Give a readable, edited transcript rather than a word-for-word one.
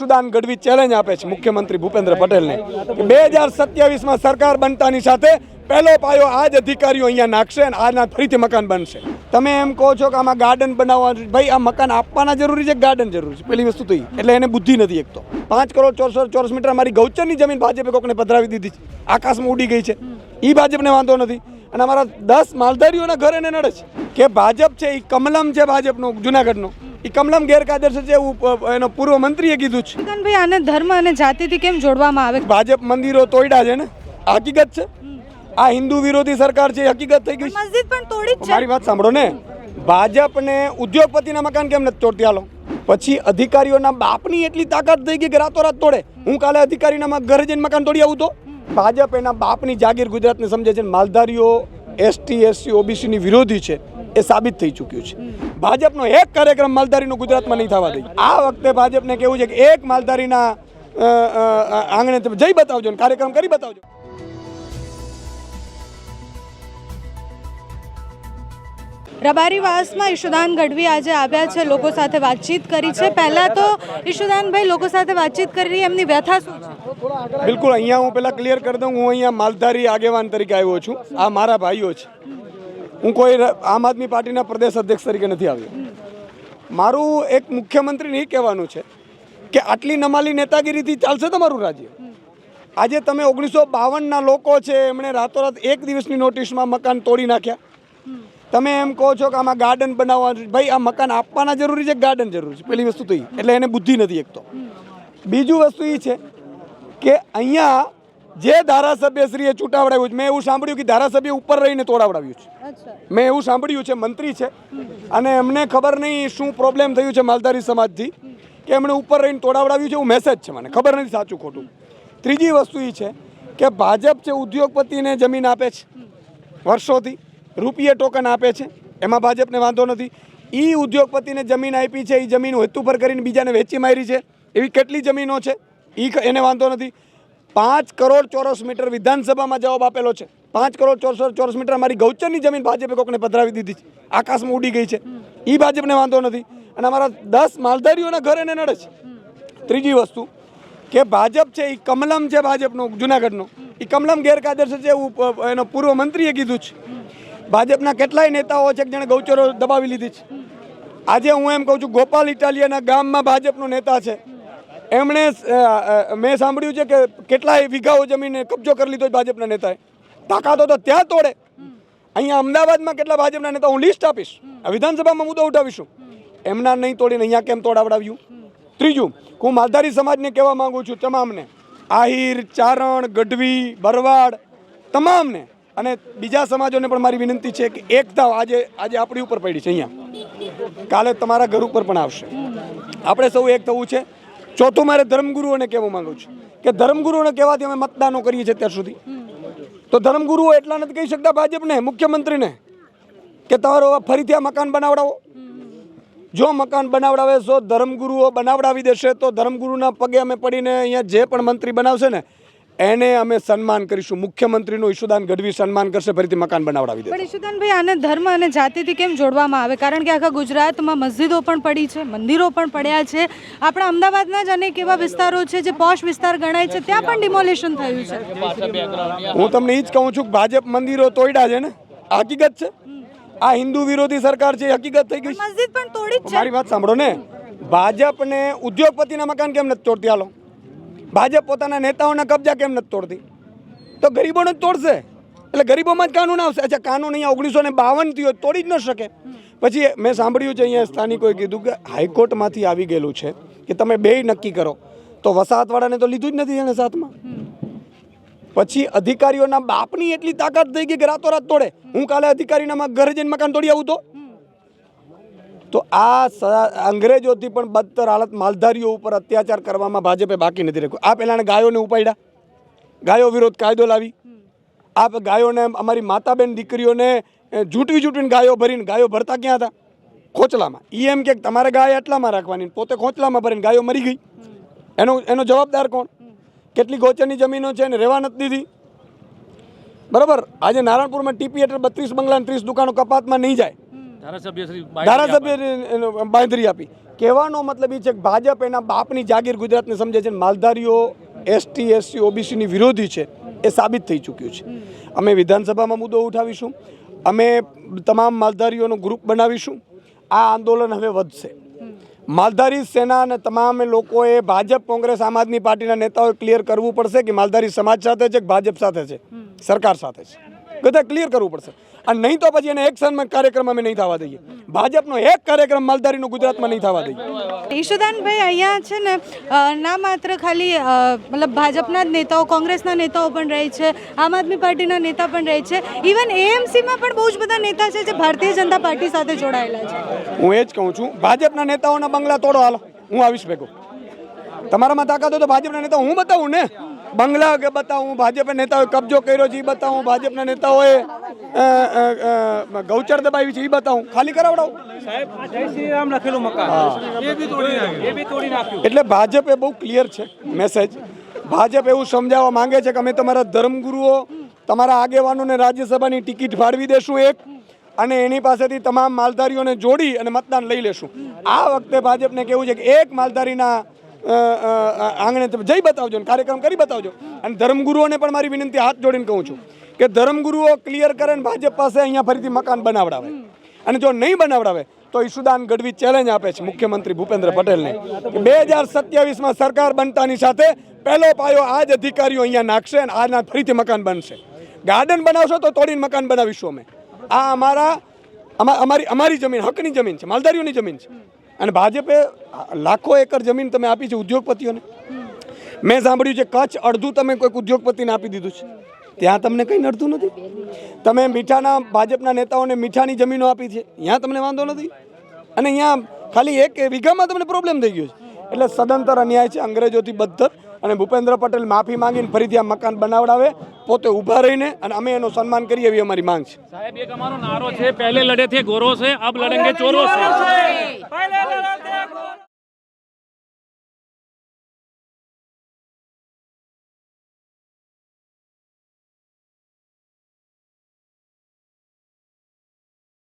Isudan Gadhvi challenge આપે છે મુખ્યમંત્રી ભૂપેન્દ્ર પટેલને કે 2027માં સરકાર બનતાની સાથે પહેલો પાયો આ જ અધિકારીઓ અહીંયા નાખશે અને આના ફરીથી મકાન બનશે. તમે એમ કહો છો કે આમાં ગાર્ડન બનાવવા, ભાઈ આ મકાન આપવાના જરૂરી છે, ગાર્ડન જરૂરી છે, પેલી વસ્તુ તો એટલે એને બુદ્ધિ નથી. એક તો 5 કરોડ 400 ચોરસ મીટર મારી ગૌચરની જમીન ભાજપે કોકને પધરાવી દીધી છે, આકાશમાં ઉડી ગઈ છે. એ ભાજપને વાંધો નથી અને અમારા 10 માલધારીઓના ઘર એને નડે છે કે ભાજપ છે એ કમલમ છે, ભાજપનો જુનાગઢનો એ કમલમ ગેરકાયદેસર છે એવું એનો પૂર્વ મંત્રીએ કીધું છે. ભાઈ આને ધર્મ અને જાતિથી કેમ જોડવામાં આવે? ભાજપ મંદિરો તોડ્યા છે ને, હકીકત છે. આ હિન્દુ વિરોધી સરકાર છે, હકીકત થઈ ગઈ. મસ્જિદ પણ તોડી જ છે. મારી વાત સાંભળો ને, ભાજપને ઉદ્યોગપતિના મકાન કેમ નથી તોડતી? હાલો પછી અધિકારીઓના બાપની એટલી તાકાત થઈ ગઈ કે રાતોરાત તોડે. હું કાલે અધિકારીના ઘરે જઈને મકાન તોડી આવું તો ભાજપ એના બાપની જાગીર ગુજરાતને સમજે છે. માલધારીઓ એસટી એસસી ઓબીસીની વિરોધી છે એ સાબિત થઈ ચૂક્યું છે. ભાજપનો એક કાર્યક્રમ માલધારીનો ગુજરાતમાં નહીં થવા દે. આ વખતે ભાજપને કેવું છે કે એક માલધારીના આંગણે જઈ બતાવજો ને કાર્યક્રમ કરી બતાવજો. રબારીવાસમાં ઈશુદાન ગઢવી આજે આવ્યા છે, લોકો સાથે વાતચીત કરી છે. પહેલા તો ઈશુદાનભાઈ લોકો સાથે વાતચીત કરી એમની વ્યથા શું છે? બિલકુલ, અહીંયા હું પહેલાં ક્લિયર કરી દઉં, હું અહીંયા માલધારી આગેવાન તરીકે આવ્યો છું. આ મારા ભાઈઓ છે. હું કોઈ આમ આદમી પાર્ટીના પ્રદેશ અધ્યક્ષ તરીકે નથી આવ્યો. મારું એક મુખ્યમંત્રીને એ કહેવાનું છે કે આટલી નમાલી નેતાગીરીથી ચાલશે તમારું રાજ્ય? આજે તમે 1952ના લોકો છે, એમણે રાતોરાત એક દિવસની નોટિસમાં મકાન તોડી નાખ્યા. તમે એમ કહો છો કે આમાં ગાર્ડન બનાવવા, ભાઈ આ મકાન આપવાના જરૂરી છે, ગાર્ડન જરૂરી છે, પેલી વસ્તુ તો એટલે એને બુદ્ધિ નથી. એક તો બીજું વસ્તુ એ છે કે અહીંયા જે ધારાસભ્યશ્રીએ ચૂંટાવડાવ્યું છે, મેં એવું સાંભળ્યું કે ધારાસભ્ય ઉપર રહીને તોડાવડાવ્યું છે. મેં એવું સાંભળ્યું છે, મંત્રી છે અને એમને ખબર નહીં શું પ્રોબ્લેમ થયું છે માલધારી સમાજથી કે એમણે ઉપર રહીને તોડાવડાવ્યું છે. એવું મેસેજ છે, મને ખબર નથી સાચું ખોટું. ત્રીજી વસ્તુ એ છે કે ભાજપ છે ઉદ્યોગપતિને જમીન આપે છે, વર્ષોથી રૂપિયે ટોકન આપે છે, એમાં ભાજપને વાંધો નથી. એ ઉદ્યોગપતિને જમીન આપી છે, એ જમીન હેતુ પર કરીને બીજાને વેચી મારી છે, એવી કેટલી જમીનો છે એને વાંધો નથી. 5 કરોડ ચોરસ મીટર વિધાનસભામાં જવાબ આપેલો છે. 5 કરોડ 400 ચોરસ મીટર મારી ગૌચરની જમીન ભાજપે કોકને પધરાવી દીધી છે, આકાશમાં ઉડી ગઈ છે. એ ભાજપને વાંધો નથી અને અમારા 10 માલધારીઓના ઘર એને નડે છે. ત્રીજી વસ્તુ કે ભાજપ છે એ કમલમ છે, ભાજપનો જુનાગઢનો એ કમલમ ગેરકાયદેસર છે એવું એનો પૂર્વ મંત્રીએ કીધું છે. ભાજપના કેટલાય નેતાઓ છે કે જેણે ગૌચરો દબાવી લીધી છે. આજે હું એમ કહું છું, ગોપાલ ઇટાલિયાના ગામમાં ભાજપનો નેતા છે, એમણે મેં સાંભળ્યું છે કે કેટલાય વીઘાઓ જમીને કબજો કરી લીધો ભાજપના નેતાએ. તાકાતો તો ત્યાં તોડે. અહીંયા અમદાવાદમાં કેટલા ભાજપના નેતા, હું લિસ્ટ આપીશ, વિધાનસભામાં મુદ્દો ઉઠાવીશું, એમના નહીં તોડીને અહીંયા કેમ તોડાવડાવ્યું? ત્રીજું, હું માલધારી સમાજને કહેવા માંગુ છું, તમામને, આહિર, ચારણ, ગઢવી, ભરવાડ, તમામને અને બીજા સમાજોને પણ મારી વિનંતી છે કે એકતા આજે આપણી ઉપર પડી છે, અહીંયા કાલે તમારા ઘર ઉપર પણ આવશે. આપણે સૌ એક થવું છે. ચોથું, મારે ધર્મગુરુઓને કહેવા માંગુ છું કે ધર્મગુરુઓને કહેવાથી અમે મતદાનો કરીએ છીએ અત્યાર સુધી, તો ધર્મગુરુઓ એટલા નથી કહી શકતા ભાજપને, મુખ્યમંત્રીને કે તમારો ફરીથી આ મકાન બનાવડાવો. જો મકાન બનાવડાવે છો, ધર્મગુરુઓ બનાવડાવી દેશે તો ધર્મગુરુના પગે અમે પડીને અહીંયા જે પણ મંત્રી બનાવશે ને એને અમે સન્માન કરીશું. મુખ્યમંત્રીનું ઈશુદાન ગઢવી સન્માન કરશે, ફરીથી મકાન બનાવડાવી દે. પણ ઈશુદાનભાઈ આને ધર્મ અને જાતિથી કેમ જોડવામાં આવે? કારણ કે આખા ગુજરાતમાં મસ્જિદો પણ પડી છે, મંદિરો પણ પડ્યા છે. આપણા અમદાવાદના જ અનેક એવા વિસ્તારો છે જે પોશ વિસ્તાર ગણાય છે, ત્યાં પણ ડિમોલિશન થયું છે. હું તમને એ જ કહું છું કે ભાજપ મંદિરો તોડ્યા છે ને, હકીકત છે. આ હિન્દુ વિરોધી સરકાર છે, હકીકત થઈ ગઈ. મસ્જિદ પણ તોડી જ છે. મારી વાત સાંભળો ને, ભાજપને ઉદ્યોગપતિના મકાન કેમ નથી તોડતી? હાલો ભાજપ પોતાના નેતાઓના કબજા કેમ નથી તોડતી? તો ગરીબોને જ તોડશે, એટલે ગરીબોમાં જ કાનૂન આવશે. અચ્છા, કાનૂન અહીંયા 1952 થયો, તોડી જ ન શકે. પછી મેં સાંભળ્યું છે અહીંયા સ્થાનિકોએ કીધું કે હાઈકોર્ટમાંથી આવી ગયેલું છે કે તમે બેય નક્કી કરો, તો વસાહતવાળાને તો લીધું જ નથી એને સાથમાં. પછી અધિકારીઓના બાપની એટલી તાકાત થઈ ગઈ કે રાતોરાત તોડે. હું કાલે અધિકારીના ઘરે જઈને મકાન તોડી આવું તો આ અંગ્રેજોથી પણ બદતર હાલત માલધારીઓ ઉપર અત્યાચાર કરવામાં ભાજપે બાકી નથી રાખ્યું. આ પહેલાં ગાયોને ઉપાડ્યા, ગાયો વિરોધ કાયદો લાવી. આ ગાયોને, અમારી માતાબેન દીકરીઓને જૂટવીને ગાયો ભરીને, ગાયો ભરતા ક્યાં હતા? ખોચલામાં. એમ કે તમારે ગાય એટલામાં રાખવાની, પોતે ખોચલામાં ભરીને ગાયો મરી ગઈ. એનો જવાબદાર કોણ? કેટલી ગોચરની જમીનો છે એને રહેવા નથી દીધી. બરાબર. આજે નારાયણપુરમાં ટીપી હેઠળ 32 બંગલા 30 દુકાનો કપાતમાં નહીં જાય. ધારાસભ્ય શ્રી બાંધરી આપી. કહેવાનો મતલબ એ છે કે ભાજપ એના બાપની જાગીર ગુજરાતને સમજે છે. માલધારીઓ એસટી એસસી ઓબીસીની વિરોધી છે એ સાબિત થઈ ચૂક્યું છે. અમે વિધાનસભામાં મુદ્દો ઉઠાવીશું, અમે તમામ માલધારીઓનું ગ્રુપ બનાવીશું. આ આંદોલન હવે વધશે. માલધારી સેના અને તમામ લોકોએ ભાજપ કોંગ્રેસ આમ આદમી પાર્ટીના નેતાઓએ ક્લિયર કરવું પડશે કે માલધારી સમાજ સાથે છે કે ભાજપ સાથે છે, સરકાર સાથે છે. બધા ક્લિયર કરવું પડશે. અને નહીં તો પછી એને એક સન્માન કાર્યક્રમ અમે નહીં થવા દઈએ. ભાજપનો એક કાર્યક્રમ માલધારીનો ગુજરાતમાં નહીં થવા દઈએ. ઈશુદાનભાઈ, અહીંયા છે ને ના માત્ર ખાલી મતલબ ભાજપના જ નેતાઓ, કોંગ્રેસના નેતાઓ પણ રહે છે, આમ આદમી પાર્ટીના નેતા પણ રહે છે, ઇવન એએમસીમાં પણ બહુ જ બધા નેતા છે જે ભારતીય જનતા પાર્ટી સાથે જોડાયેલા છે. હું એ જ કહું છું, ભાજપના નેતાઓના બંગલા તોડો, હાલો હું આવીશ ભેગો. તમારામાં તાકાત હોય તો ભાજપના નેતાઓ હું બતાવું ને. બંગલા કે બતાવું, ભાજપના નેતાઓએ કબજો કર્યો છે એ બતાવું, ભાજપના નેતાઓએ ગૌચર દબાવી છે એ બતાવું, ખાલી કરાવડાવું. એટલે ભાજપ એ બહુ ક્લિયર છે મેસેજ. ભાજપ એવું સમજાવવા માંગે છે કે અમે તમારા ધર્મગુરુઓ, તમારા આગેવાનોને રાજ્યસભાની ટિકિટ ફાળવી દેશું એક, અને એની પાસેથી તમામ માલધારીઓને જોડી અને મતદાન લઈ લેશું. આ વખતે ભાજપને કેવું છે કે એક માલધારીના આંગણે જઈ બતાવજો, કાર્યક્રમ કરી બતાવજો. અને ધર્મગુરુઓને પણ મારી વિનંતી હાથ જોડીને કહું છું કે ધર્મગુરુઓ ક્લિયર કરે ને ભાજપ પાસે અહીંયા ફરીથી મકાન બનાવડાવે. અને જો નહીં બનાવડાવે તો ઈશુદાન ગઢવી ચેલેન્જ આપે છે મુખ્યમંત્રી ભૂપેન્દ્ર પટેલને કે 2027માં સરકાર બનતાની સાથે પહેલો પાયો આ જ અધિકારીઓ અહીંયા નાખશે અને આના ફરીથી મકાન બનશે. ગાર્ડન બનાવશો તો તોડીને મકાન બનાવીશું અમે. આ અમારી જમીન, હકની જમીન છે, માલધારીઓની જમીન છે. અને ભાજપે લાખો એકર જમીન તમે આપી છે ઉદ્યોગપતિઓને. મેં સાંભળ્યું છે કચ્છ અડધું તમે કોઈક ઉદ્યોગપતિને આપી દીધું છે, ત્યાં તમને કંઈ નડતું નથી. તમે મીઠાના ભાજપના નેતાઓને મીઠાની જમીનો આપી છે, ત્યાં તમને વાંધો નથી. અને અહીંયા ખાલી એક વીઘામાં તમને પ્રોબ્લેમ થઈ ગયો છે. એટલે સદંતર અન્યાય છે, અંગ્રેજોથી બદતર. અને ભૂપેન્દ્ર પટેલ માફી માંગીને ફરીથી આ મકાન બનાવડાવે, પોતે ઊભા રહીને, અને અમે એનું સન્માન કરીએ એવી અમારી માંગ છે. સાહેબ, એક અમારો નારો છે, પહેલે લડે થે ગોરો છે, અબ લડેંગે ચોરો છે.